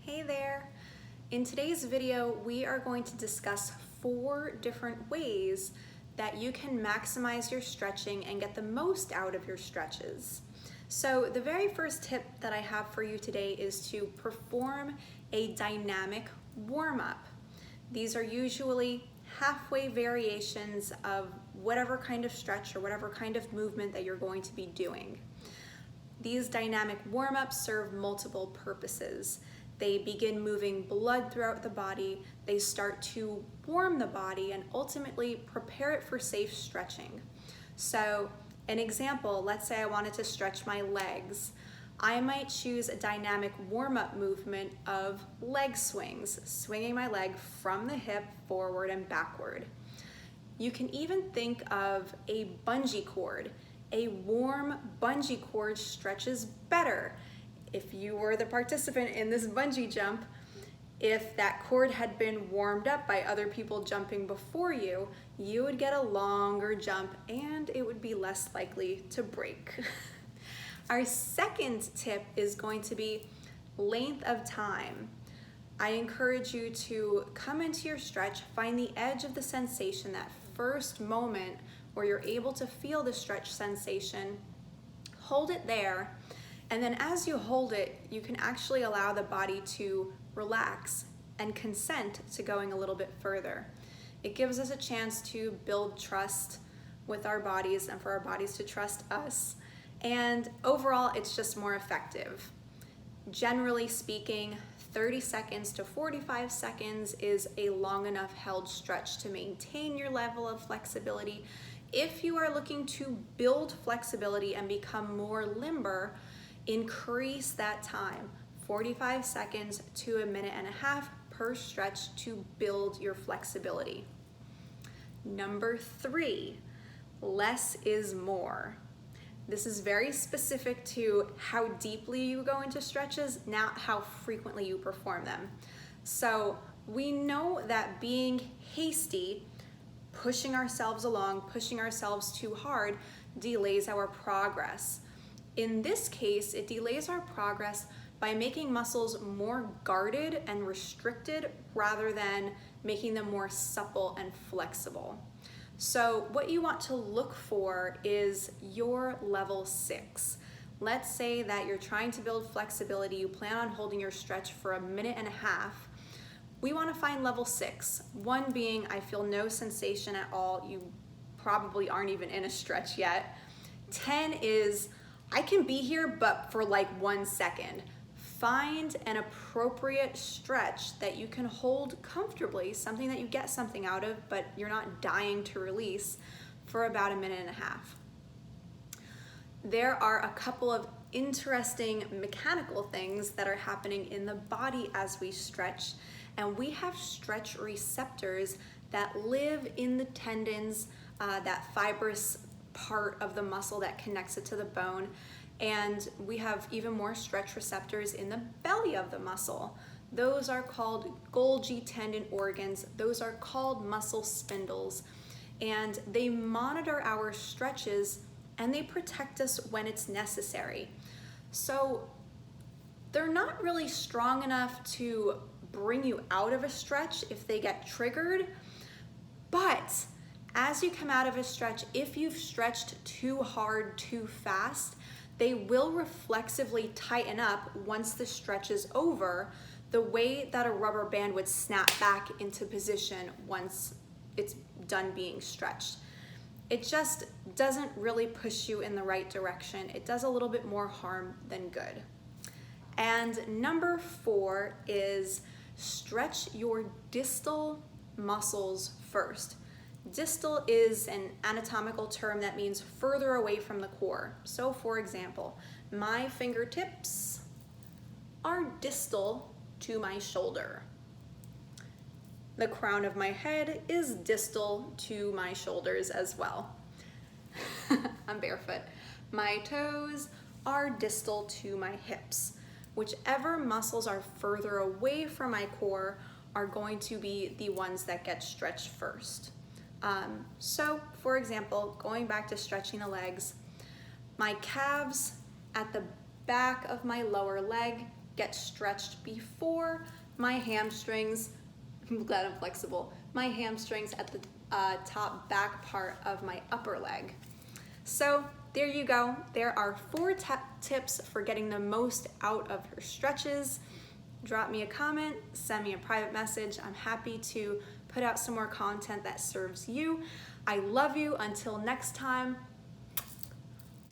Hey there! In today's video, we are going to discuss 4 different ways that you can maximize your stretching and get the most out of your stretches. So the very first tip that I have for you today is to perform a dynamic warm-up. These are usually halfway variations of whatever kind of stretch or whatever kind of movement that you're going to be doing. These dynamic warm-ups serve multiple purposes. They begin moving blood throughout the body, they start to warm the body, and ultimately prepare it for safe stretching. So an example, let's say I wanted to stretch my legs. I might choose a dynamic warm-up movement of leg swings, swinging my leg from the hip forward and backward. You can even think of a bungee cord. A warm bungee cord stretches better. If you were the participant in this bungee jump, if that cord had been warmed up by other people jumping before you, you would get a longer jump and it would be less likely to break. Our second tip is going to be length of time. I encourage you to come into your stretch, find the edge of the sensation, that first moment where you're able to feel the stretch sensation, hold it there, and then as you hold it, you can actually allow the body to relax and consent to going a little bit further. It gives us a chance to build trust with our bodies and for our bodies to trust us. And overall, it's just more effective. Generally speaking, 30 seconds to 45 seconds is a long enough held stretch to maintain your level of flexibility. If you are looking to build flexibility and become more limber, increase that time, 45 seconds to a minute and a half per stretch to build your flexibility. Number 3, less is more. This is very specific to how deeply you go into stretches, not how frequently you perform them. So we know that being hasty, pushing ourselves along, pushing ourselves too hard, delays our progress. In this case, it delays our progress by making muscles more guarded and restricted rather than making them more supple and flexible. So what you want to look for is your level 6. Let's say that you're trying to build flexibility, you plan on holding your stretch for a minute and a half. We want to find level 6. 1 being, I feel no sensation at all. You probably aren't even in a stretch yet. 10 is, I can be here, but for like 1 second. Find an appropriate stretch that you can hold comfortably, something that you get something out of, but you're not dying to release, for about a minute and a half. There are a couple of interesting mechanical things that are happening in the body as we stretch, and we have stretch receptors that live in the tendons, that fibrous part of the muscle that connects it to the bone, and we have even more stretch receptors in the belly of the muscle. Those are called Golgi tendon organs. Those are called muscle spindles, and they monitor our stretches and they protect us when it's necessary. So they're not really strong enough to bring you out of a stretch if they get triggered, but as you come out of a stretch, if you've stretched too hard, too fast, they will reflexively tighten up once the stretch is over, the way that a rubber band would snap back into position once it's done being stretched. It just doesn't really push you in the right direction. It does a little bit more harm than good. And number 4 is stretch your distal muscles first. Distal is an anatomical term that means further away from the core. So for example, my fingertips are distal to my shoulder. The crown of my head is distal to my shoulders as well. I'm barefoot. My toes are distal to my hips. Whichever muscles are further away from my core are going to be the ones that get stretched first. So for example, going back to stretching the legs, my calves at the back of my lower leg get stretched before my hamstrings, I'm glad I'm flexible, my hamstrings at the top back part of my upper leg. So there you go. There are 4 tips for getting the most out of your stretches. Drop me a comment, send me a private message. I'm happy to put out some more content that serves you. I love you. Until next time,